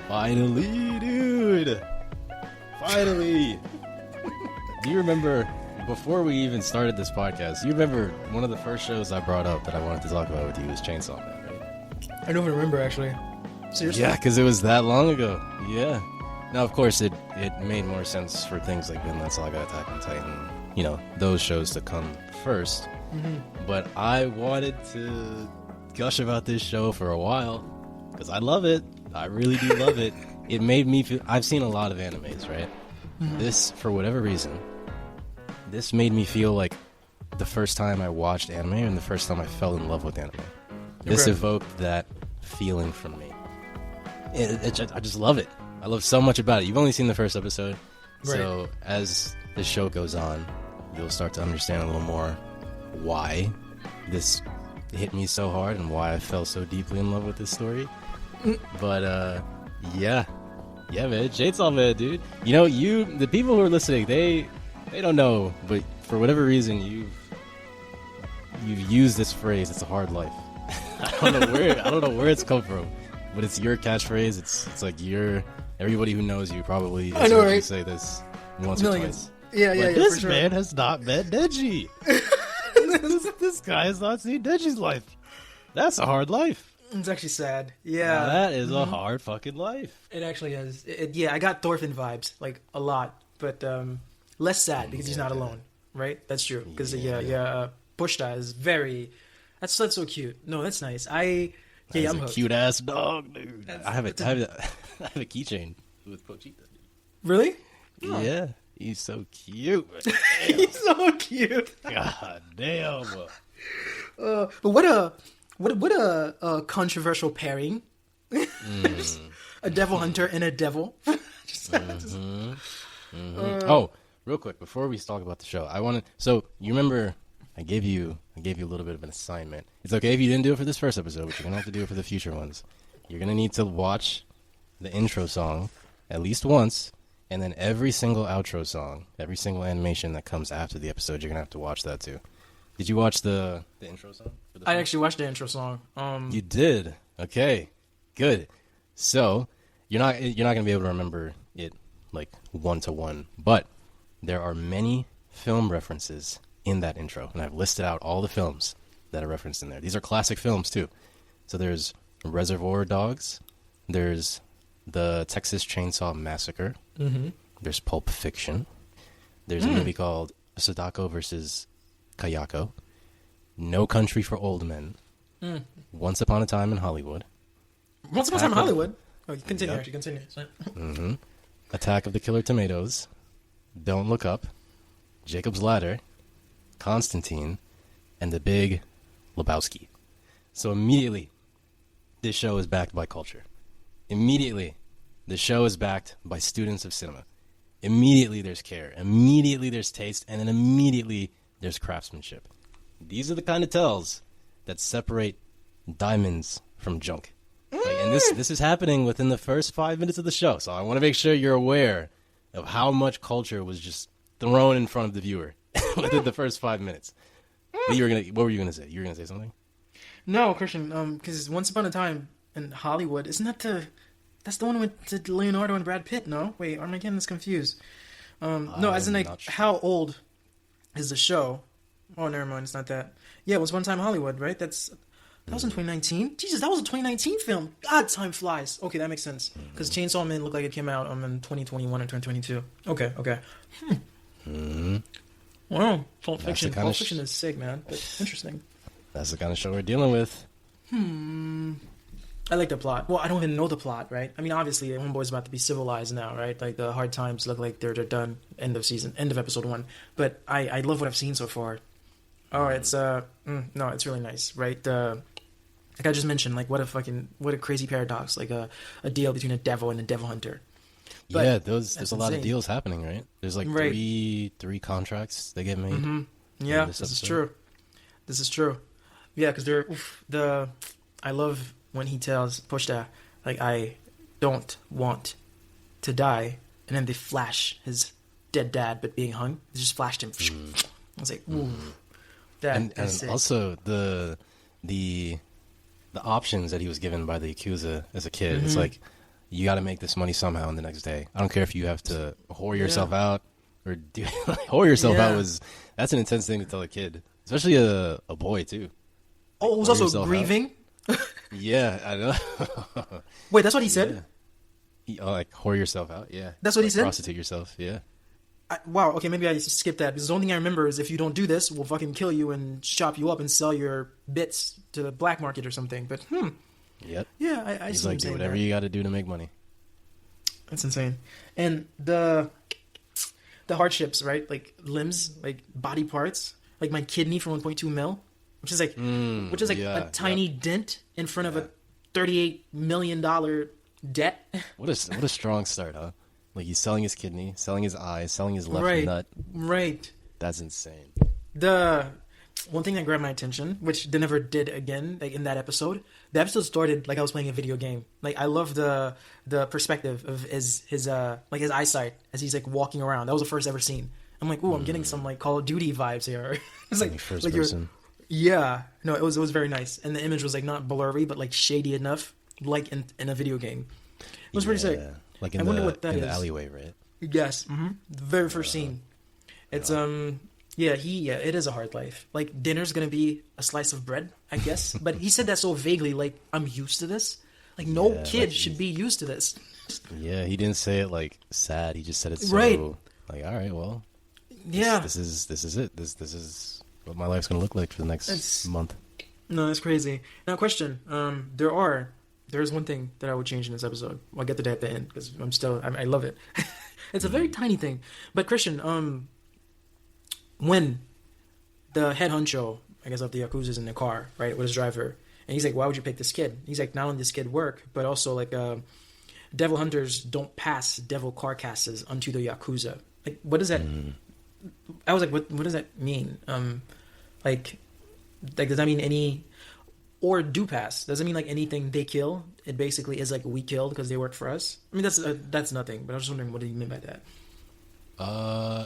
Finally, dude. Finally. Do you remember, before we even started this podcast, you remember one of the first shows I brought up that I wanted to talk about with you was Chainsaw Man, right? I don't even remember, actually. Seriously? Yeah, because it was that long ago. Yeah. Now, of course, it made more sense for things like Vinland Saga, Attack on Titan, you know, those shows to come first. Mm-hmm. But I wanted to gush about this show for a while because I love it. I really do love it. It made me feel... I've seen a lot of animes, right? Mm-hmm. This, for whatever reason, this made me feel like the first time I watched anime and the first time I fell in love with anime. This evoked that feeling from me. I just love it. I love so much about it. You've only seen the first episode, so as the show goes on, you'll start to understand a little more why this hit me so hard and why I fell so deeply in love with this story. But yeah, man, Chainsaw Man, dude. You know, the people who are listening, they don't know, but for whatever reason, you've used this phrase. It's a hard life. I don't know where it's come from, but it's your catchphrase. It's like everybody who knows you probably has heard you say this once or twice. Yeah, this man has not met Denji. this guy has not seen Denji's life. That's a hard life. It's actually sad. Yeah. Now that is a hard fucking life. It actually is. Yeah, I got Thorfinn vibes, like, a lot. But less sad because he's not alone, right? That's true. Because, Pushta is very... That's so cute. No, that's nice. I'm a cute-ass dog, dude. I have a keychain with Pochita, dude. Really? Oh. Yeah. He's so cute. He's so cute. God damn. But what a controversial pairing. A devil hunter and a devil. Oh, real quick before we talk about the show, so you remember I gave you a little bit of an assignment. It's okay if you didn't do it for this first episode, but you're gonna have to do it for the future ones. You're gonna need to watch the intro song at least once. And then every single outro song, every single animation that comes after the episode, you're going to have to watch that too. Did you watch the intro song? I actually watched the intro song. You did? Okay. Good. So, you're not going to be able to remember it like one to one, but there are many film references in that intro, and I've listed out all the films that are referenced in there. These are classic films too. So there's Reservoir Dogs, there's the Texas Chainsaw Massacre. Mm-hmm. There's Pulp Fiction. There's a movie called Sadako versus Kayako. No Country for Old Men. Once Upon a Time in Hollywood. Once Upon a Time in Hollywood? Oh, you continue. Yep. Actually, continue. Mm-hmm. Attack of the Killer Tomatoes. Don't Look Up. Jacob's Ladder. Constantine. And The Big Lebowski. So immediately, this show is backed by culture. Immediately, the show is backed by students of cinema. Immediately, there's care. Immediately, there's taste. And then immediately, there's craftsmanship. These are the kind of tells that separate diamonds from junk. And this is happening within the first 5 minutes of the show. So I want to make sure you're aware of how much culture was just thrown in front of the viewer within the first 5 minutes. What were you going to say? You were going to say something? No, Christian, because Once Upon a Time in Hollywood, isn't that that's the one with Leonardo and Brad Pitt, no? Wait, am I getting this confused? No, as in, like, sure. How old is the show? Oh, never mind, it's not that. Yeah, it was One Time Hollywood, right? That was in 2019? Jesus, that was a 2019 film. God, time flies. Okay, that makes sense. Because Chainsaw Man looked like it came out in 2021 or 2022. Okay. Wow, Pulp Fiction. Pulp Fiction is sick, man. But interesting. That's the kind of show we're dealing with. I like the plot. Well, I don't even know the plot, right? I mean, obviously, Homeboy's about to be civilized now, right? Like, the hard times look like they're done. End of episode 1. But I love what I've seen so far. Oh, it's it's really nice, right? Like I just mentioned, like, what a crazy paradox, like a deal between a devil and a devil hunter. But yeah, there's a lot of deals happening, right? There's like three contracts they get made. Mm-hmm. Yeah, this is true. Yeah, because I love when he tells Pushta, like, I don't want to die, and then they flash his dead dad but being hung. They just flashed him. I was like, ooh, and also the options that he was given by the yakuza as a kid. It's like, you got to make this money somehow in the next day. I don't care if you have to whore yourself out or do whore yourself out that's an intense thing to tell a kid, especially a boy too. Oh, it was also grieving. Yeah, I know. Wait, that's what he said? Yeah. Like whore yourself out. Yeah, that's what he said. Prostitute yourself. Yeah. Wow. Okay, maybe I skipped that because the only thing I remember is if you don't do this, we'll fucking kill you and chop you up and sell your bits to the black market or something. But Yep. Yeah, I He's see like, do whatever you got to do to make money. That's insane. And the hardships, right? Like limbs, like body parts, like my kidney for 1.2 mil, which is like a tiny dent in front of a $38 million debt. What a strong start, huh? Like he's selling his kidney, selling his eyes, selling his left nut. Right. That's insane. The one thing that grabbed my attention, which they never did again, like in that episode, the episode started like I was playing a video game. Like I love the perspective of his eyesight as he's like walking around. That was the first ever scene. I'm like, ooh, I'm getting some like Call of Duty vibes here. It's like first person. Yeah, no, it was very nice, and the image was like not blurry, but like shady enough, like in a video game. It was pretty sick. Like in the alleyway, right? Yes, the very first scene. It's it is a hard life. Like dinner's gonna be a slice of bread, I guess. But he said that so vaguely, like I'm used to this. Like no kid should be used to this. Yeah, he didn't say it like sad. He just said it so like, all right, well, this is it. This is what my life's gonna look like for the next month. No, that's crazy. Now, question: There's one thing that I would change in this episode. I'll get to that at the end because I love it. It's a very tiny thing. But Christian, when the head honcho, I guess of the yakuza is in the car, right, with his driver, and he's like, "Why would you pick this kid?" He's like, "Not only does this kid work, but also like devil hunters don't pass devil carcasses onto the yakuza." Like, what does that? I was like, what does that mean? Like does that mean any? Or do pass? Does it mean like anything they kill? It basically is like we killed because they work for us. I mean that's nothing. But I was just wondering what do you mean by that?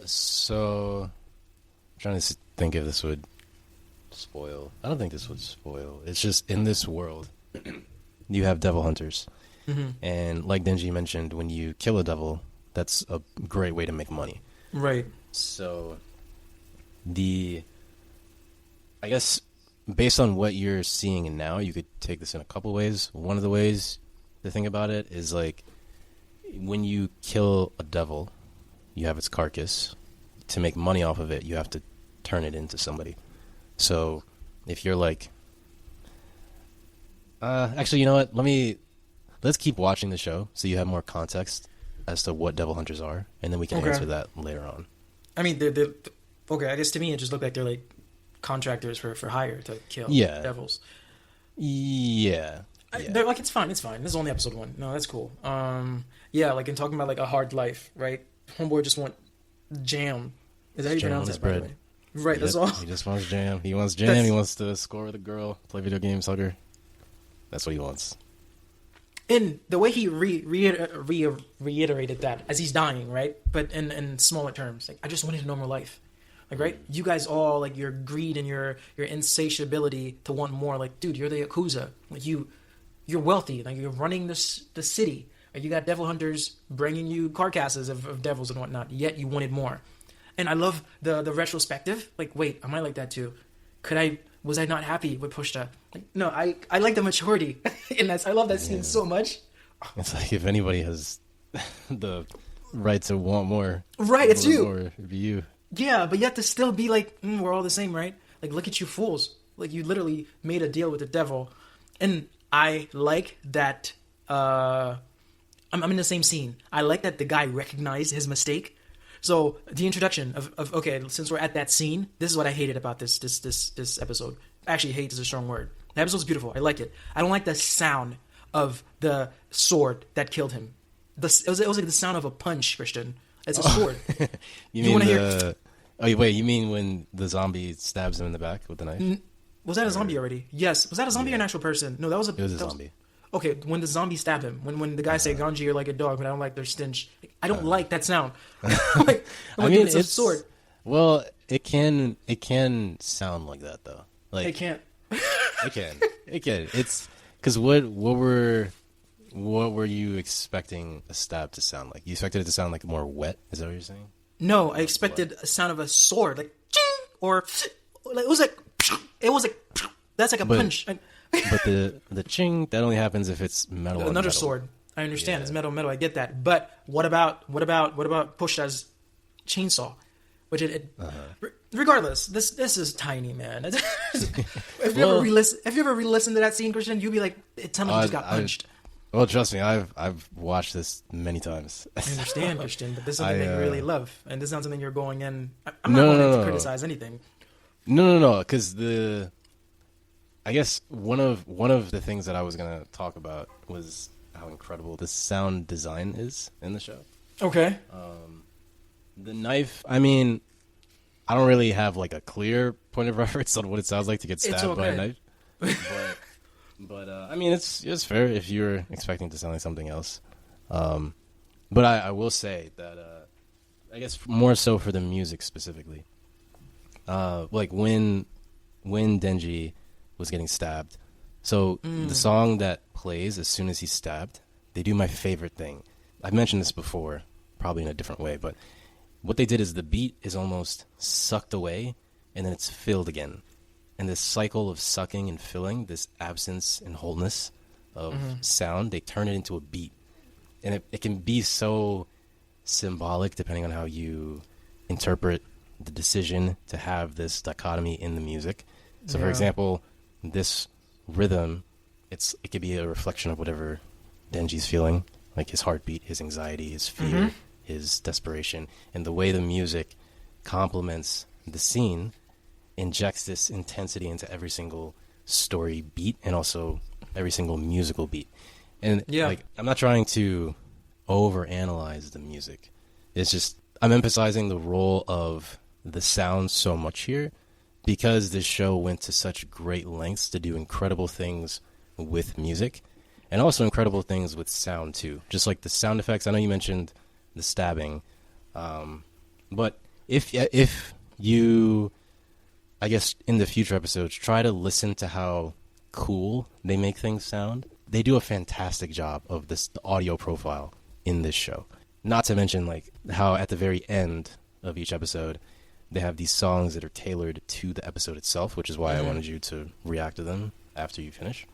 So I'm trying to think if this would spoil. I don't think this would spoil. It's just in this world, you have devil hunters, and like Denji mentioned, when you kill a devil, that's a great way to make money. Right. So I guess. Based on what you're seeing now, you could take this in a couple ways. One of the ways to think about it is like when you kill a devil, you have its carcass. To make money off of it, you have to turn it into somebody. So if you're like, actually, you know what? Let's keep watching the show so you have more context as to what devil hunters are, and then we can answer that later on. I mean, okay. I guess to me, it just looked like they're like contractors for hire to kill devils. Yeah. They're like, it's fine. This is only episode 1. No, that's cool. Like in talking about like a hard life, right? Homeboy just want jam. Is that how you pronounce that, by the way? Right, that's all. He just wants jam. He wants jam. He wants to score with a girl, play video games, hug her. That's what he wants. And the way he reiterated that as he's dying, right? But in smaller terms, like I just wanted a normal life. Like, right? You guys all, like, your greed and your insatiability to want more. Like, dude, you're the Yakuza. Like, you're wealthy. Like, you're running the city. Like, you got devil hunters bringing you carcasses of devils and whatnot. Yet you wanted more. And I love the retrospective. Like, wait, am I like that too? Was I not happy with Pushta? Like, no, I like the maturity. And I love that scene so much. It's like if anybody has the right to want more. Right, it's you. More, it'd be you. Yeah, but you have to still be like, we're all the same, right? Like, look at you fools. Like, you literally made a deal with the devil. And I like that, I'm in the same scene. I like that the guy recognized his mistake. So, the introduction of okay, since we're at that scene, this is what I hated about this episode. Actually, hate is a strong word. The episode's beautiful. I like it. I don't like the sound of the sword that killed him. It was like the sound of a punch, Christian. It's a sword. you mean hear... Oh, wait, you mean when the zombie stabs him in the back with the knife? Was that a zombie already? Yes. Was that a zombie or an actual person? No, that was a... It was a zombie. Okay, when the zombie stabbed him. When the guy say, Ganji, you're like a dog, but I don't like their stench. I don't like that sound. I mean, it's a sword. Well, it can sound like that, though. Like it can't. It can. It's... Because what we're what were you expecting a stab to sound like? You expected it to sound like more wet? Is that what you're saying? No, I expected a sound of a sword, like ching, or like it was like that's like a punch. But the ching, that only happens if it's metal. Another metal. sword. I understand it's metal. I get that. But what about Pushta's chainsaw? Which regardless, this is tiny, man. If you ever re-listen to that scene, Christian, you'd be like, it sounded like you just got punched. Well, trust me, I've watched this many times. I understand, Christian, but this is something that you really love, and this is not something you're going in. I'm not going to criticize anything. No, because I guess one of the things that I was gonna talk about was how incredible the sound design is in the show. Okay. The knife, I mean, I don't really have like a clear point of reference on what it sounds like to get stabbed by a knife. But I mean, it's fair if you're expecting to sound like something else. But I will say that I guess more so for the music specifically. Like when Denji was getting stabbed, so the song that plays as soon as he's stabbed, they do my favorite thing. I've mentioned this before, probably in a different way, but what they did is the beat is almost sucked away and then it's filled again. And this cycle of sucking and filling, this absence and wholeness of sound, they turn it into a beat. And it can be so symbolic depending on how you interpret the decision to have this dichotomy in the music. So, for example, this rhythm, it could be a reflection of whatever Denji's feeling, like his heartbeat, his anxiety, his fear, his desperation. And the way the music complements the scene injects this intensity into every single story beat and also every single musical beat. And like, I'm not trying to overanalyze the music. It's just I'm emphasizing the role of the sound so much here because this show went to such great lengths to do incredible things with music and also incredible things with sound too. Just like the sound effects. I know you mentioned the stabbing, but if you, I guess in the future episodes, try to listen to how cool they make things sound. They do a fantastic job of the audio profile in this show. Not to mention like how at the very end of each episode, they have these songs that are tailored to the episode itself, which is why I wanted you to react to them after you finish.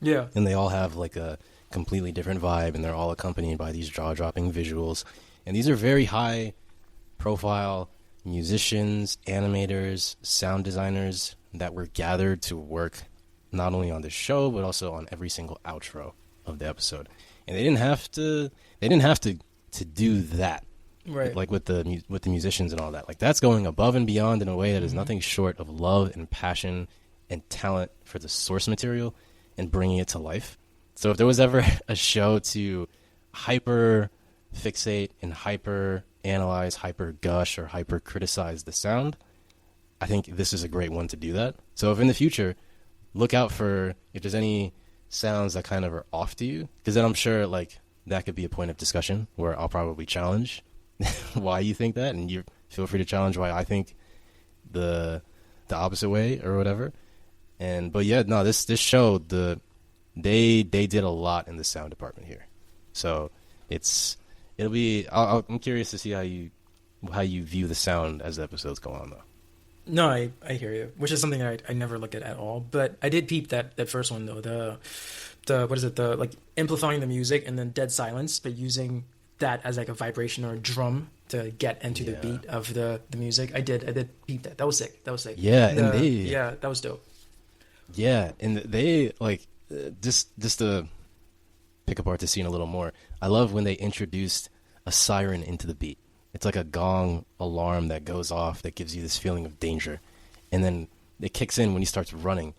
Yeah. And they all have like a completely different vibe, and they're all accompanied by these jaw-dropping visuals. And these are very high-profile musicians, animators, sound designers that were gathered to work not only on this show but also on every single outro of the episode. And they didn't have to do that, right? Like with the musicians and all that. Like that's going above and beyond in a way that is nothing short of love and passion and talent for the source material and bringing it to life. So if there was ever a show to hyper fixate and hyper analyze, hyper gush, or hyper criticize the sound, I think this is a great one to do that. So if in the future, look out for if there's any sounds that kind of are off to you, because then I'm sure like that could be a point of discussion where I'll probably challenge why you think that, and you feel free to challenge why I think the opposite way or whatever. But yeah, no, this show, they did a lot in the sound department here. So I'm curious to see how you view the sound as the episodes go on though. No, I hear you, which is something I never look at all. But I did peep that first one though. The what is it? The like amplifying the music and then dead silence, but using that as like a vibration or a drum to get into the beat of the music. I did peep that. That was sick. Yeah, that was dope. Yeah, and they like just to pick apart the scene a little more. I love when they introduced a siren into the beat. It's like a gong alarm that goes off that gives you this feeling of danger. And then it kicks in when he starts running.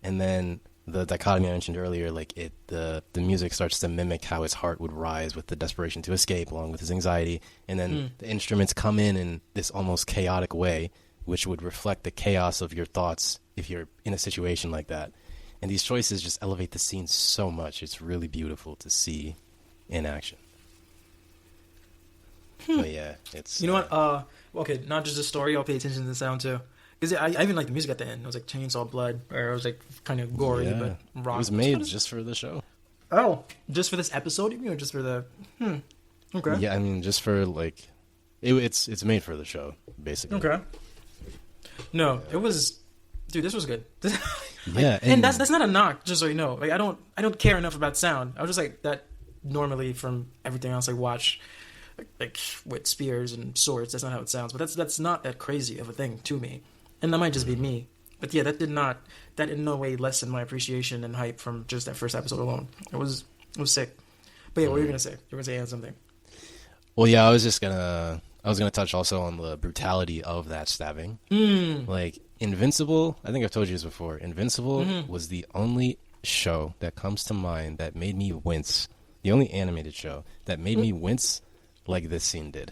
And then the dichotomy I mentioned earlier, like the music starts to mimic how his heart would rise with the desperation to escape along with his anxiety. And then the instruments come in this almost chaotic way, which would reflect the chaos of your thoughts if you're in a situation like that. And these choices just elevate the scene so much. It's really beautiful to see in action. But yeah, it's... You know what? Okay, not just the story. I'll pay attention to the sound too. Because I even like the music at the end. It was like chainsaw blood, or it was like kind of gory, but rock. It was made just for the show. Oh, just for this episode, you mean, or just for the? Okay. Yeah, I mean, just for like, it's made for the show, basically. Okay. No, it was, dude. This was good. Yeah, and that's not a knock. Just so you know, like I don't care enough about sound. I was just like that normally from everything else I watch, like with spears and swords. That's not how it sounds. But that's not that crazy of a thing to me, and that might just be me. But yeah, that in no way lessened my appreciation and hype from just that first episode alone. It was sick. But yeah, what were you gonna say? You were gonna say something. Well, yeah, I was gonna touch also on the brutality of that stabbing. Like Invincible, I think I've told you this before. Invincible was the only show that comes to mind that made me wince. The only animated show that made me wince like this scene did.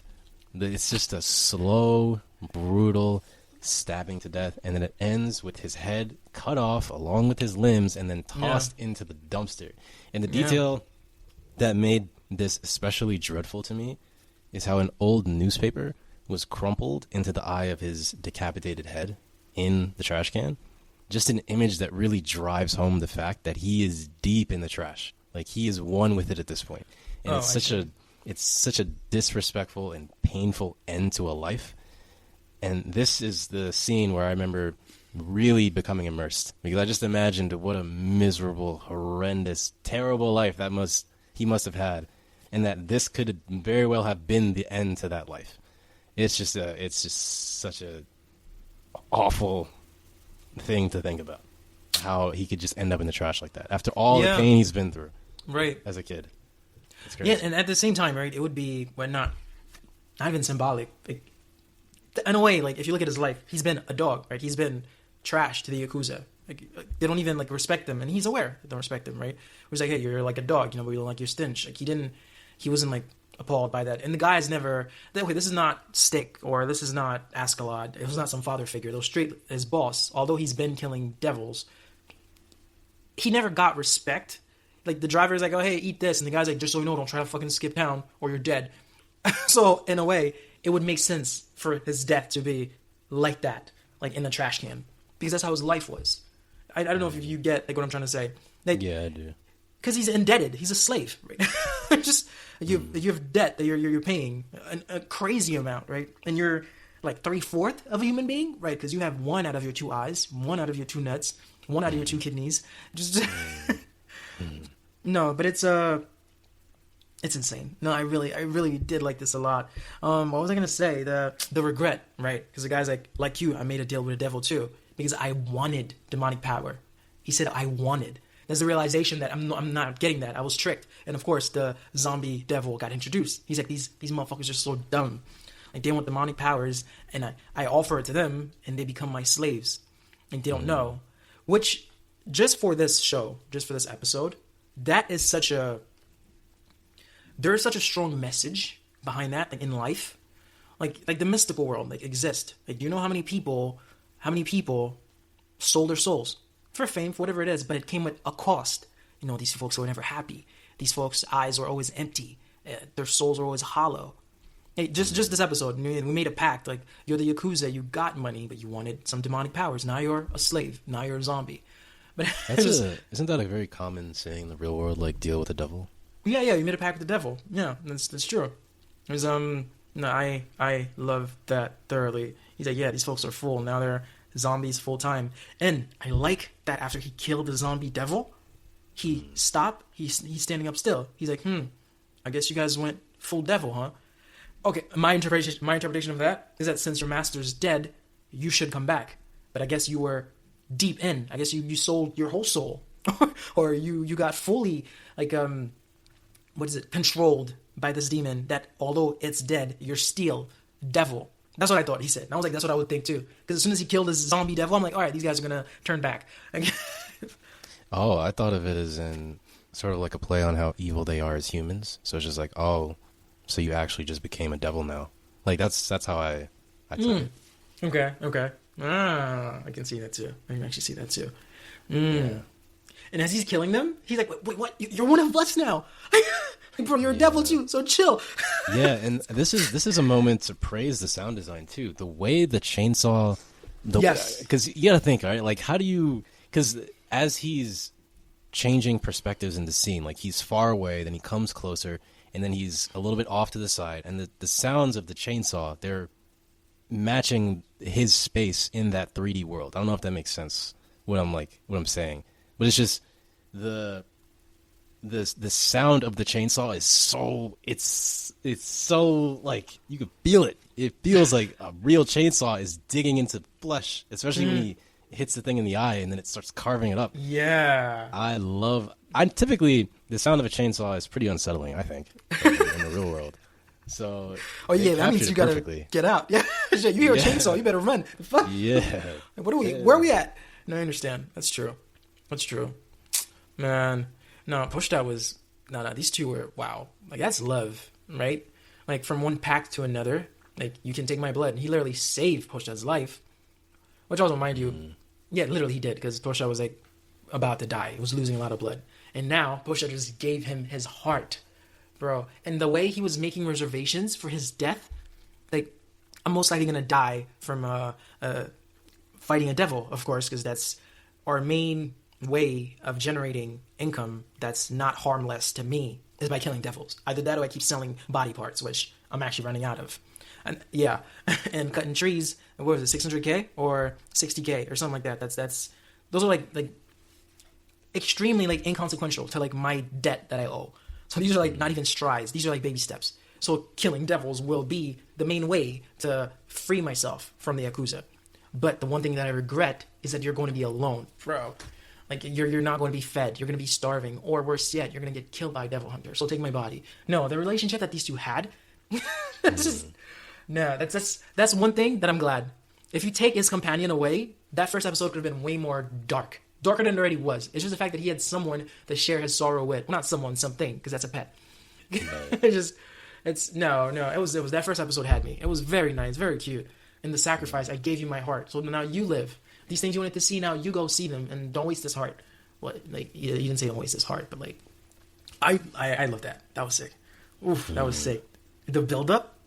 It's just a slow, brutal stabbing to death, and then it ends with his head cut off along with his limbs and then tossed into the dumpster. And the detail that made this especially dreadful to me is how an old newspaper was crumpled into the eye of his decapitated head in the trash can. Just an image that really drives home the fact that he is deep in the trash. Like, he is one with it at this point. And it's such a disrespectful and painful end to a life. And this is the scene where I remember really becoming immersed, because I just imagined what a miserable, horrendous, terrible life he must have had, and that this could very well have been the end to that life. It's just such a awful thing to think about, how he could just end up in the trash like that after all the pain he's been through, right, as a kid. It's crazy. Yeah, and at the same time, right, it would be not even symbolic. Like, in a way, like if you look at his life, he's been a dog, right? He's been trash to the yakuza. Like, they don't even like respect him, and he's aware they don't respect him, right? He's like, hey, you're like a dog, but we don't like your stench. Like he wasn't like appalled by that. And the guy's never that way. This is not Stick, or this is not Askeladd. It was not some father figure. It was straight his boss. Although he's been killing devils, he never got respect. Like, the driver's like, oh, hey, eat this, and the guy's like, just so you know, don't try to fucking skip town or you're dead. So in a way, it would make sense for his death to be like that, like in a trash can, because that's how his life was. I don't know if you get like what I'm trying to say. Like, yeah, I do. Because he's indebted. He's a slave, right? Just you have debt that you're paying a crazy amount, right? And you're like 3/4 of a human being, right? Because you have one out of your 2 eyes, one out of your 2 nuts, one out of your 2 kidneys. Just no, but it's insane. No, I really did like this a lot. What was I gonna say? The regret, right? Because the guy's like you, I made a deal with the devil too, because I wanted demonic power. He said I wanted. There's the realization that I'm not getting that. I was tricked. And of course, the zombie devil got introduced. He's like, these motherfuckers are so dumb. Like, they want demonic powers, and I offer it to them, and they become my slaves. And they don't know. Which, just for this show, just for this episode, that is there is such a strong message behind that, like, in life. Like the mystical world, like, exists. Like, do you know how many people sold their souls? For fame, for whatever it is, but it came with a cost. These folks were never happy. These folks' eyes were always empty. Their souls were always hollow. Hey, just this episode, we made a pact. Like, you're the Yakuza, you got money, but you wanted some demonic powers. Now you're a slave. Now you're a zombie. But isn't that a very common saying in the real world, like, deal with the devil? Yeah, you made a pact with the devil. Yeah, that's true. It was, no, I love that thoroughly. He's like, yeah, these folks are full. Now they're zombies full time. And I like that after he killed the zombie devil, he stopped. He's standing up still. He's like, I guess you guys went full devil, huh? Okay, my interpretation of that is that since your master's dead, you should come back. But I guess you were deep in. I guess you sold your whole soul. Or you got fully, like, controlled by this demon that, although it's dead, you're still devil. That's what I thought he said. And I was like, that's what I would think too. Because as soon as he killed this zombie devil, I'm like, all right, these guys are going to turn back. Oh, I thought of it as in sort of like a play on how evil they are as humans. So it's just like, oh, so you actually just became a devil now. Like, that's how I took it. Okay. I can see that too. I can actually see that too. Yeah. And as he's killing them, he's like, wait, what? You're one of us now. Like, bro, you're a devil too, so chill. Yeah, and this is a moment to praise the sound design too. The way the chainsaw, yes, because you gotta think, all right, like, how do you? Because as he's changing perspectives in the scene. Like he's far away, then he comes closer, and then he's a little bit off to the side. And the sounds of the chainsaw, they're matching his space in that 3D world. I don't know if that makes sense what I'm saying, but it's just the sound of the chainsaw is so it's so like you could feel it. It feels like a real chainsaw is digging into flesh, especially when he hits the thing in the eye and then it starts carving it up. Yeah. I typically the sound of a chainsaw is pretty unsettling, I think, in the real world. So that means you gotta get out. Yeah, you hear a chainsaw, you better run. Fuck. Yeah. Where are we at? No, I understand. That's true. Man, no, Push That was no. These two were wow. Like that's love, right? Like from one pack to another. Like you can take my blood. And he literally saved Push That's life, which also, mind you, yeah, literally he did because Push That was like about to die. He was losing a lot of blood, and now Push That just gave him his heart, bro. And the way he was making reservations for his death, like I'm most likely gonna die from fighting a devil, of course, because that's our main way of generating income that's not harmless to me is by killing devils. Either that or I keep selling body parts, which I'm actually running out of. And yeah, and cutting trees, what was it, 600K or 60K or something like that. That's those are like extremely like inconsequential to like my debt that I owe. So these are like not even strides. These are like baby steps. So killing devils will be the main way to free myself from the yakuza. But the one thing that I regret is that you're going to be alone, bro. Like you're not going to be fed. You're going to be starving, or worse yet, you're going to get killed by a devil hunter. So take my body. No, the relationship that these two had, that's just no. That's one thing that I'm glad. If you take his companion away, that first episode could have been way more darker than it already was. It's just the fact that he had someone to share his sorrow with. Well, not someone, something, because that's a pet. It was that first episode had me. It was very nice, very cute. In the sacrifice, I gave you my heart. So now you live. These things you wanted to see, now you go see them, and don't waste this heart. What? Like you didn't say don't waste this heart, but like, I love that. That was sick. Oof, that was sick. The build up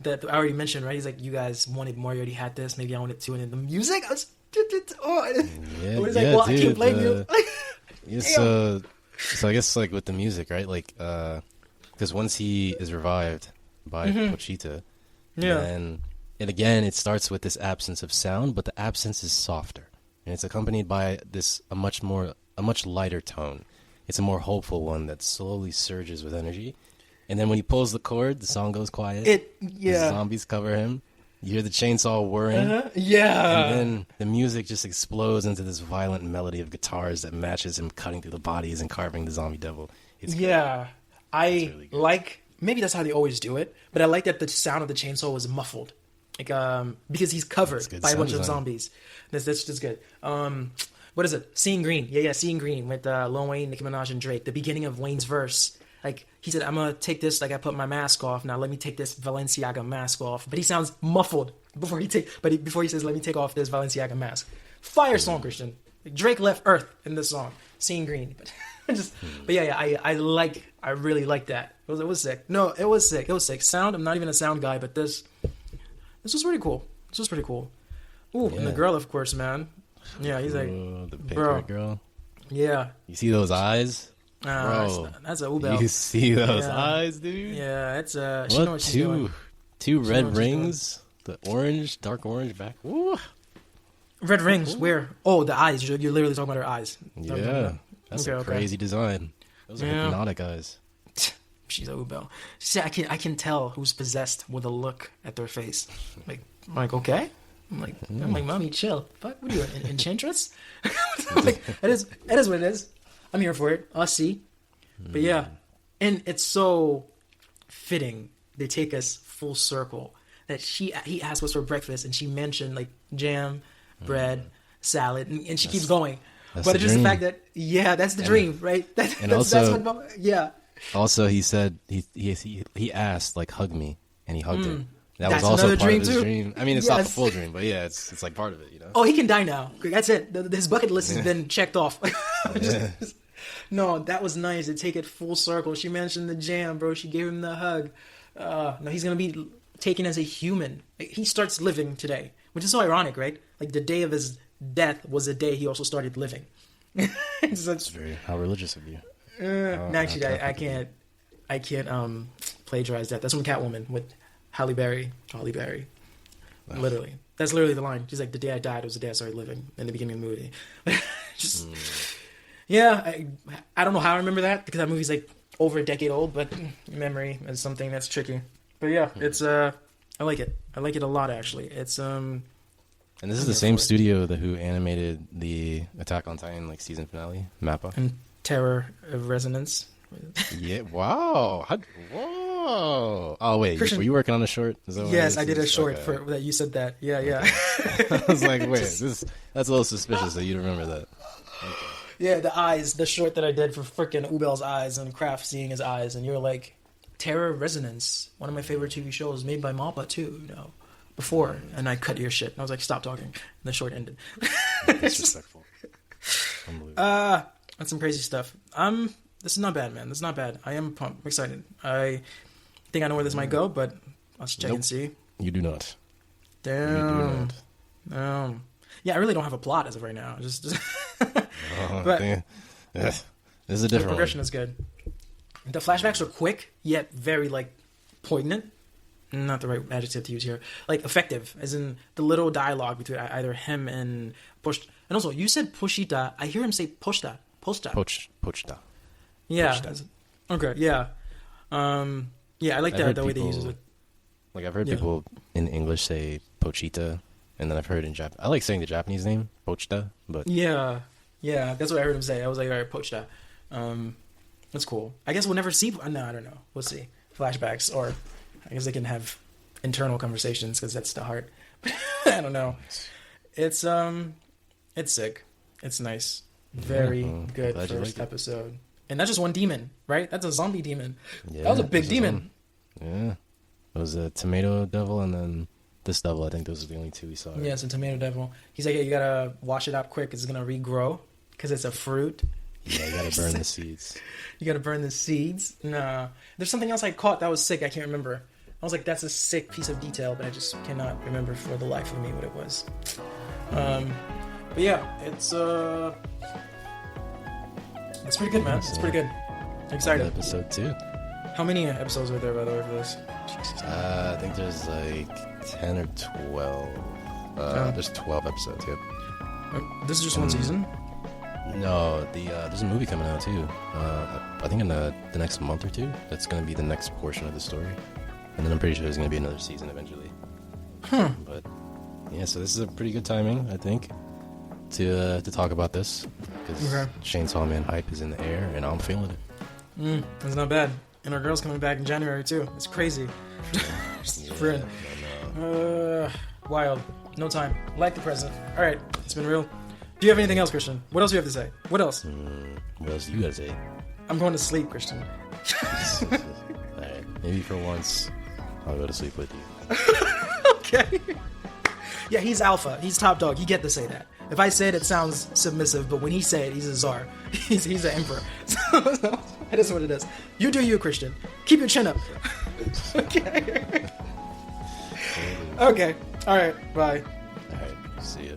that I already mentioned, right? He's like, you guys wanted more, you already had this. Maybe I wanted to, and then the music. I was I can't blame you. So I guess like with the music, right? Like, because once he is revived by Pochita, and again, it starts with this absence of sound, but the absence is softer, and it's accompanied by a much lighter tone. It's a more hopeful one that slowly surges with energy, and then when he pulls the cord, the song goes quiet. The zombies cover him. You hear the chainsaw whirring, and then the music just explodes into this violent melody of guitars that matches him cutting through the bodies and carving the zombie devil. It's really like maybe that's how they always do it, but I like that the sound of the chainsaw was muffled. Like because he's covered by a bunch of zombies. That's just good. What is it? Seeing Green. Yeah, Seeing Green with Lil Wayne, Nicki Minaj, and Drake. The beginning of Wayne's verse. Like he said, I'm gonna take this. Like I put my mask off. Now let me take this Balenciaga mask off. But he sounds muffled before he says, let me take off this Balenciaga mask. Fire song, Christian. Like, Drake left Earth in this song. Seeing Green. I really like that. It was sick. No, it was sick. It was sick. Sound. I'm not even a sound guy, but this was pretty cool. Ooh, and the girl, of course, man. Yeah, he's like, the paper girl. Yeah. You see those eyes? Bro, that's a Ubel. You see those eyes, dude? Yeah, it's she knows what she's doing. Two red rings, the orange, dark orange back. Ooh. Red rings, where? Oh, the eyes. You're literally talking about her eyes. Yeah, that's a crazy design. Those are hypnotic eyes. She's a Ubel. See, I can tell who's possessed with a look at their face. I'm like, okay. I'm like, mommy, chill. Fuck, what are you, an enchantress? Like, it is what it is. I'm here for it. I'll see. But yeah, and it's so fitting. They take us full circle. That he asked what's for breakfast, and she mentioned like jam, bread, salad, and she keeps going. But it's just the fact that that's the dream, right? That's what. Also, he said he asked like hug me, and he hugged her. That's was also part of his dream. I mean, it's not the full dream, but yeah, it's like part of it, you know. Oh, he can die now. That's it. His bucket list has been checked off. No, that was nice to take it full circle. She mentioned the jam, bro. She gave him the hug. No, he's gonna be taken as a human. He starts living today, which is so ironic, right? Like the day of his death was the day he also started living. That's very how religious of you. Actually, I can't plagiarize that. That's from Catwoman with Halle Berry. Literally, that's literally the line. She's like, "The day I died was the day I started living." In the beginning of the movie, just yeah. I don't know how I remember that because that movie's like over a decade old, but memory is something that's tricky. But yeah, it's I like it. I like it a lot actually. It's And this is the same studio who animated the Attack on Titan like season finale, Mappa. And Terror of Resonance. Yeah. Wow. Whoa. Oh wait, Christian, were you working on a short? Yes, I did a short for that. You said that. Yeah, yeah. Okay. I was like, wait, that's a little suspicious that you remember that. Okay. Yeah, the eyes, the short that I did for freaking Ubel's eyes and Kraft seeing his eyes, and you were like, Terror of Resonance, one of my favorite TV shows, made by Mappa too, before, and I cut your shit. And I was like, stop talking. And the short ended. Disrespectful. Unbelievable. That's some crazy stuff. This is not bad, man. This is not bad. I am pumped. I'm excited. I think I know where this might go, but let's check and see. You do not. Damn. You do not. Yeah, I really don't have a plot as of right now. Just but this is a different the progression is good. The flashbacks are quick, yet very, poignant. Not the right adjective to use here. Effective, as in the little dialogue between either him and Push. And also, you said Pushita. I hear him say Pochta. Pochta. Yeah. Pochta. Okay, yeah. Yeah, I like that, the way they use it. I've heard people in English say Pochita, and then I've heard in Japanese. I like saying the Japanese name, Pochta, but... Yeah, that's what I heard him say. I was like, all right, Pochta. That's cool. I guess we'll never see... No, I don't know. We'll see. Flashbacks, or I guess they can have internal conversations, because that's the heart. I don't know. It's sick. It's nice. Very good first episode. And that's just one demon, right? That's a zombie demon. Yeah, that was a big demon. Yeah. It was a tomato devil and then this devil. I think those are the only two we saw. Right? Yeah, it's a tomato devil. He's like, hey, you gotta wash it out quick. It's gonna regrow because it's a fruit. Yeah, you gotta burn the seeds. You gotta burn the seeds? Nah. There's something else I caught that was sick. I can't remember. I was like, that's a sick piece of detail, but I just cannot remember for the life of me what it was. But yeah, it's pretty good, man. It's pretty good. Excited. Episode 2. How many episodes are there, by the way, for this? I think there's 10 or 12. There's 12 episodes, yep. This is just one season? No, there's a movie coming out, too. I think in the next month or two. That's going to be the next portion of the story. And then I'm pretty sure there's going to be another season eventually. But, yeah, so this is a pretty good timing, I think, to talk about this. Because Chainsaw Man hype is in the air, and I'm feeling it. That's not bad. And our girl's coming back in January, too. It's crazy. Wild. No time. Like the present. All right. It's been real. Do you have anything else, Christian? What else do you have to say? What else? What else do you gotta say? I'm going to sleep, Christian. All right. Maybe for once, I'll go to sleep with you. Okay. Yeah, he's alpha. He's top dog. You get to say that. If I say it, it sounds submissive, but when he say it, he's a czar. He's an emperor. So, that is what it is. You do you, Christian. Keep your chin up. Okay. Okay. All right. Bye. All right. See ya.